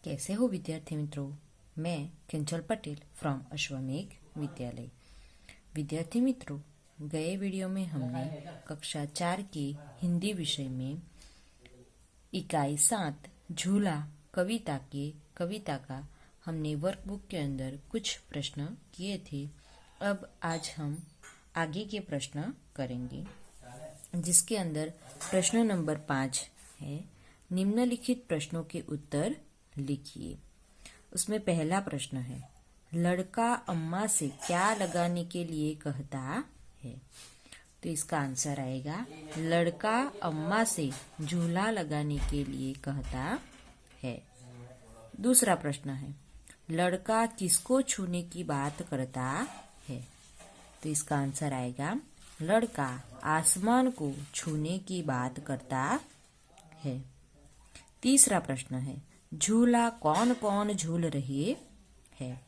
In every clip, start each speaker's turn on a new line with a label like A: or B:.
A: कैसे हो विद्यार्थी मित्रों। मैं किंजल पटेल फ्रॉम अश्वमेघ विद्यालय। विद्यार्थी मित्रों, गए वीडियो में हमने कक्षा 4 के हिंदी विषय में इकाई 7 झूला कविता का हमने वर्कबुक के अंदर कुछ प्रश्न किए थे। अब आज हम आगे के प्रश्न करेंगे, जिसके अंदर प्रश्न नंबर 5 है। निम्नलिखित प्रश्नों के उत्तर लिखिए। उसमें पहला प्रश्न है, लड़का अम्मा से क्या लगाने के लिए कहता है? तो इसका आंसर आएगा, लड़का अम्मा से झूला लगाने के लिए कहता है। दूसरा प्रश्न है, लड़का किसको छूने की बात करता है? तो इसका आंसर आएगा, लड़का आसमान को छूने की बात करता है। तीसरा प्रश्न है, झूला कौन कौन झूल रहे हैं?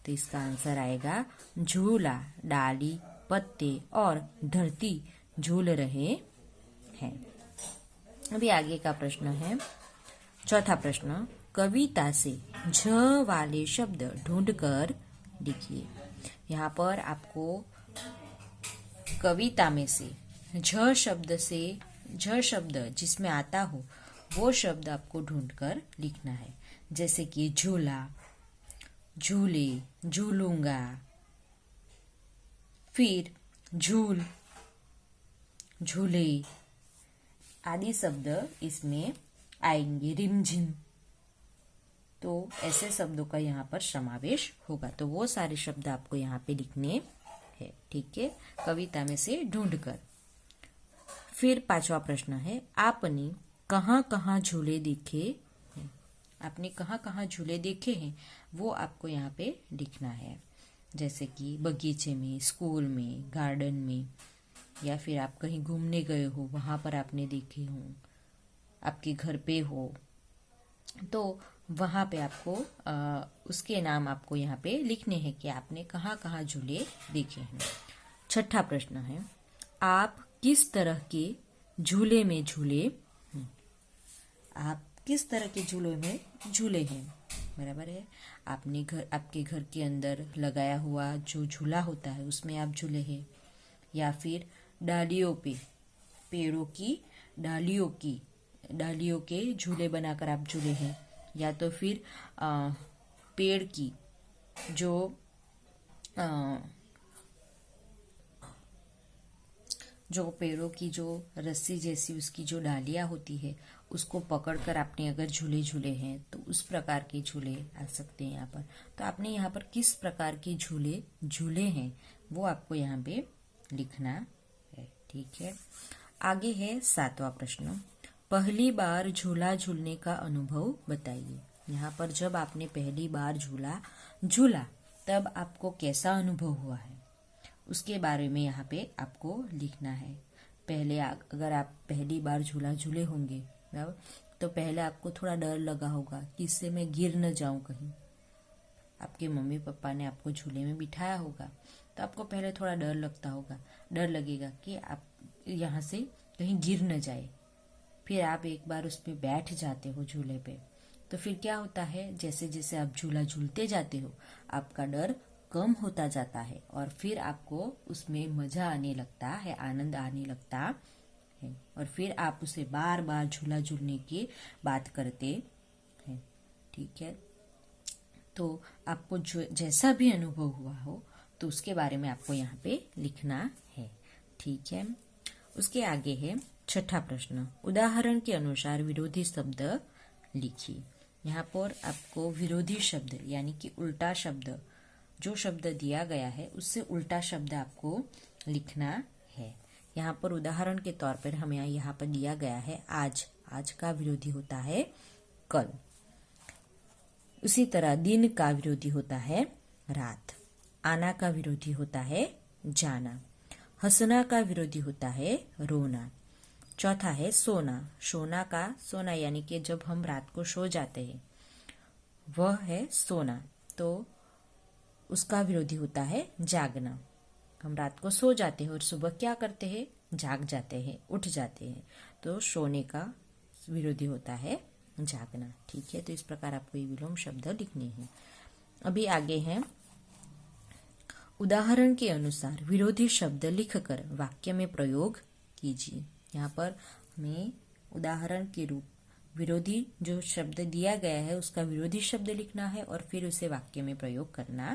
A: तो इसका आंसर आएगा, झूला डाली, पत्ते और धरती झूल रहे हैं। अभी आगे का प्रश्न है, चौथा प्रश्न, कविता से झ वाले शब्द ढूंढकर लिखिए। यहाँ पर आपको कविता में से झ शब्द जिसमें आता हो वो शब्द आपको ढूंढकर लिखना है। जैसे कि झूला, झूले, झूलूंगा, फिर झूल, झूले आदि शब्द इसमें आएंगे। रिमझिम, तो ऐसे शब्दों का यहाँ पर समावेश होगा। तो वो सारे शब्द आपको यहाँ पे लिखने हैं, ठीक है, कविता में से ढूंढकर। फिर पांचवा प्रश्न है, आपने कहाँ कहाँ झूले देखे हैं? आपने कहाँ कहाँ झूले देखे हैं वो आपको यहाँ पे लिखना है। जैसे कि बगीचे में, स्कूल में, गार्डन में, या फिर आप कहीं घूमने गए हो वहां पर आपने देखे हो, आपके घर पे हो तो वहां पे आपको उसके नाम आपको यहाँ पे लिखने हैं कि आपने कहाँ कहाँ झूले देखे हैं। छठा प्रश्न है, आप किस तरह के झूले में झूले? आप किस तरह के झूलों में झूले हैं? बराबर है, आपके घर के अंदर लगाया हुआ जो झूला होता है उसमें आप झूले हैं, या फिर डालियों पे, पेड़ों की डालियों के झूले बनाकर आप झूले हैं, या तो फिर पेड़ की जो पेड़ों की जो रस्सी जैसी उसकी जो डालियां होती है उसको पकड़कर आपने अगर झूले झूले हैं तो उस प्रकार के झूले आ सकते हैं यहाँ पर। तो आपने यहाँ पर किस प्रकार के झूले झूले हैं वो आपको यहाँ पे लिखना है, ठीक है। आगे है सातवां प्रश्न, पहली बार झूला झूलने का अनुभव बताइए। यहाँ पर जब आपने पहली बार झूला तब आपको कैसा अनुभव हुआ है उसके बारे में यहाँ पे आपको लिखना है। पहले अगर आप पहली बार झूला झूले होंगे तो पहले आपको थोड़ा डर लगा होगा कि इससे मैं गिर न जाऊं कहीं। आपके मम्मी पापा ने आपको झूले में बिठाया होगा तो आपको पहले थोड़ा डर लगेगा कि आप यहाँ से कहीं गिर न जाए। फिर आप एक बार उस पर बैठ जाते हो झूले पे, तो फिर क्या होता है, जैसे जैसे आप झूला झूलते जाते हो आपका डर कम होता जाता है और फिर आपको उसमें मजा आने लगता है, आनंद आने लगता है, और फिर आप उसे बार बार झूला झूलने की बात करते हैं, ठीक है। तो आपको जो जैसा भी अनुभव हुआ हो तो उसके बारे में आपको यहाँ पे लिखना है, ठीक है। उसके आगे है छठा प्रश्न, उदाहरण के अनुसार विरोधी शब्द लिखिए। यहाँ पर आपको विरोधी शब्द यानी कि उल्टा शब्द, जो शब्द दिया गया है उससे उल्टा शब्द आपको लिखना है। यहाँ पर उदाहरण के तौर पर हमें यहाँ पर दिया गया है आज का विरोधी होता है कल। उसी तरह दिन का विरोधी होता है रात, आना का विरोधी होता है जाना, हंसना का विरोधी होता है रोना। चौथा है सोना यानी कि जब हम रात को सो जाते हैं वह है सोना, तो उसका विरोधी होता है जागना। हम रात को सो जाते हैं और सुबह क्या करते हैं, जाग जाते हैं, उठ जाते हैं, तो सोने का विरोधी होता है जागना। ठीक है, तो इस प्रकार आपको ये विलोम शब्द लिखने हैं। अभी आगे हैं, उदाहरण के अनुसार विरोधी शब्द लिखकर वाक्य में प्रयोग कीजिए। यहाँ पर हमें उदाहरण के रूप विरोधी जो शब्द दिया गया है उसका विरोधी शब्द लिखना है और फिर उसे वाक्य में प्रयोग करना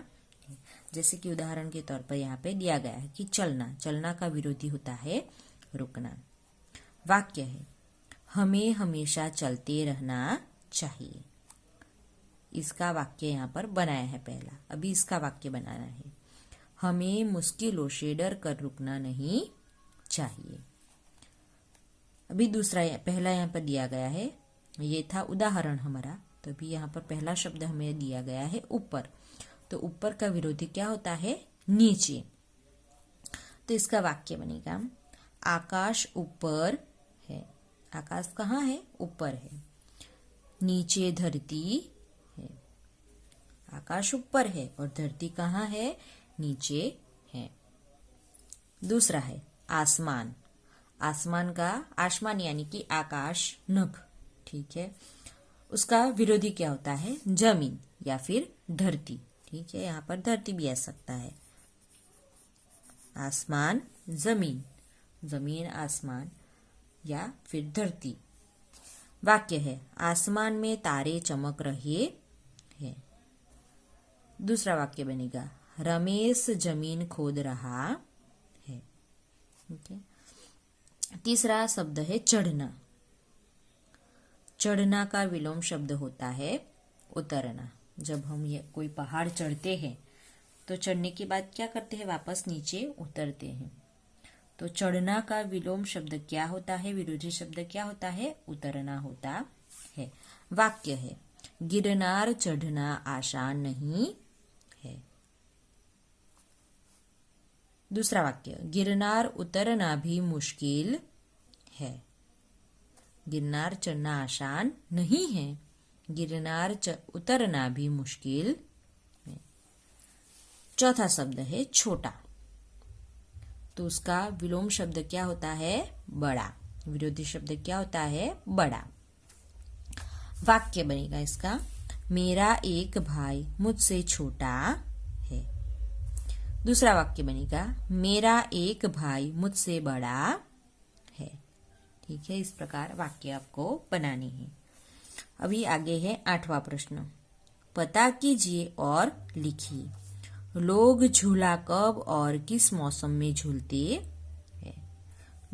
A: है। जैसे कि उदाहरण के तौर पर यहाँ पे दिया गया है कि चलना, चलना का विरोधी होता है रुकना। वाक्य है, हमें हमेशा चलते रहना चाहिए। इसका वाक्य यहाँ पर बनाया है पहला, अभी इसका वाक्य बनाना है। हमें मुश्किलों से डर कर रुकना नहीं चाहिए। अभी दूसरा, पहला यहाँ पर दिया गया है, ये था उदाहरण हमारा, तो अभी यहाँ पर पहला शब्द हमें दिया गया है ऊपर। तो ऊपर का विरोधी क्या होता है? नीचे। तो इसका वाक्य बनेगा, आकाश ऊपर है। आकाश कहाँ है? ऊपर है। नीचे धरती है। आकाश ऊपर है और धरती कहाँ है? नीचे है। दूसरा है आसमान। आसमान का, आसमान यानी कि आकाश, नभ। ठीक है, उसका विरोधी क्या होता है? जमीन या फिर धरती। ठीक है, यहाँ पर धरती भी आ सकता है। आसमान, जमीन, जमीन, आसमान या फिर धरती। वाक्य है, आसमान में तारे चमक रहे हैं। दूसरा वाक्य बनेगा, रमेश जमीन खोद रहा है। ठीक है। तीसरा शब्द है चढ़ना। चढ़ना का विलोम शब्द होता है उतरना। जब हम ये कोई पहाड़ चढ़ते हैं तो चढ़ने के बाद क्या करते हैं? वापस नीचे उतरते हैं। तो चढ़ना का विलोम शब्द क्या होता है? विरोधी शब्द क्या होता है? उतरना होता है। वाक्य है, गिरनार चढ़ना आसान नहीं है। दूसरा वाक्य, गिरनार उतरना भी मुश्किल है। गिरनार चढ़ना आसान नहीं है, गिरनार उतरना भी मुश्किल है। चौथा शब्द है छोटा। तो उसका विलोम शब्द क्या होता है? बड़ा। विरोधी शब्द क्या होता है? बड़ा। वाक्य बनेगा इसका, मेरा एक भाई मुझसे छोटा है। दूसरा वाक्य बनेगा, मेरा एक भाई मुझसे बड़ा है। ठीक है, इस प्रकार वाक्य आपको बनानी है। अभी आगे है 8वां प्रश्न, पता कीजिए और लिखिए। लोग झूला कब और किस मौसम में झूलते हैं?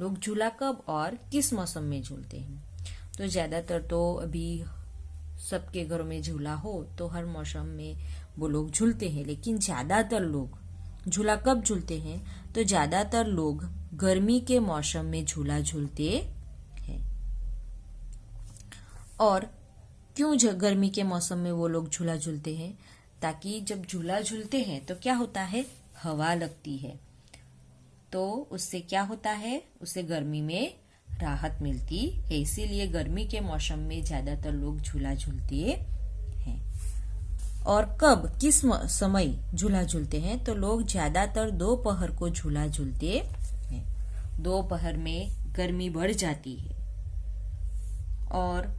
A: लोग झूला कब और किस मौसम में झूलते हैं? तो ज्यादातर तो अभी सबके घरों में झूला हो तो हर मौसम में वो लोग झूलते हैं, लेकिन ज्यादातर लोग झूला कब झूलते हैं? तो ज्यादातर लोग गर्मी के मौसम में झूला झूलते हैं। और क्यों गर्मी के मौसम में वो लोग झूला झूलते हैं? ताकि जब झूला झूलते हैं तो क्या होता है? हवा लगती है, तो उससे क्या होता है? उससे गर्मी में राहत मिलती है। इसीलिए गर्मी के मौसम में ज्यादातर लोग झूला झूलते हैं। और कब, किस समय झूला झूलते हैं? तो लोग ज्यादातर दोपहर को झूला झूलते हैं। दोपहर में गर्मी बढ़ जाती है और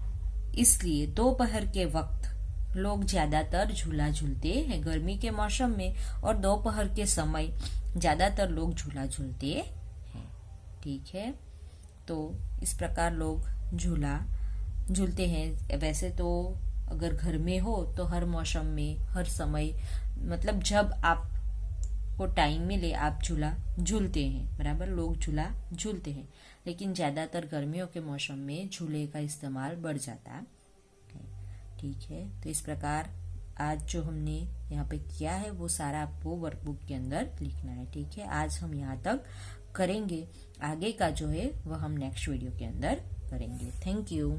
A: इसलिए दोपहर के वक्त लोग ज्यादातर झूला झूलते हैं गर्मी के मौसम में, और दोपहर के समय ज्यादातर लोग झूला झूलते हैं। ठीक है, तो इस प्रकार लोग झूला झूलते हैं। वैसे तो अगर घर में हो तो हर मौसम में, हर समय, मतलब जब आपको टाइम मिले आप झूला झूलते हैं, बराबर, लोग झूला झूलते हैं। लेकिन ज्यादातर गर्मियों के मौसम में झूले का इस्तेमाल बढ़ जाता है। ठीक है, तो इस प्रकार आज जो हमने यहाँ पे किया है वो सारा आपको वर्कबुक के अंदर लिखना है। ठीक है, आज हम यहाँ तक करेंगे, आगे का जो है वह हम नेक्स्ट वीडियो के अंदर करेंगे। Thank you.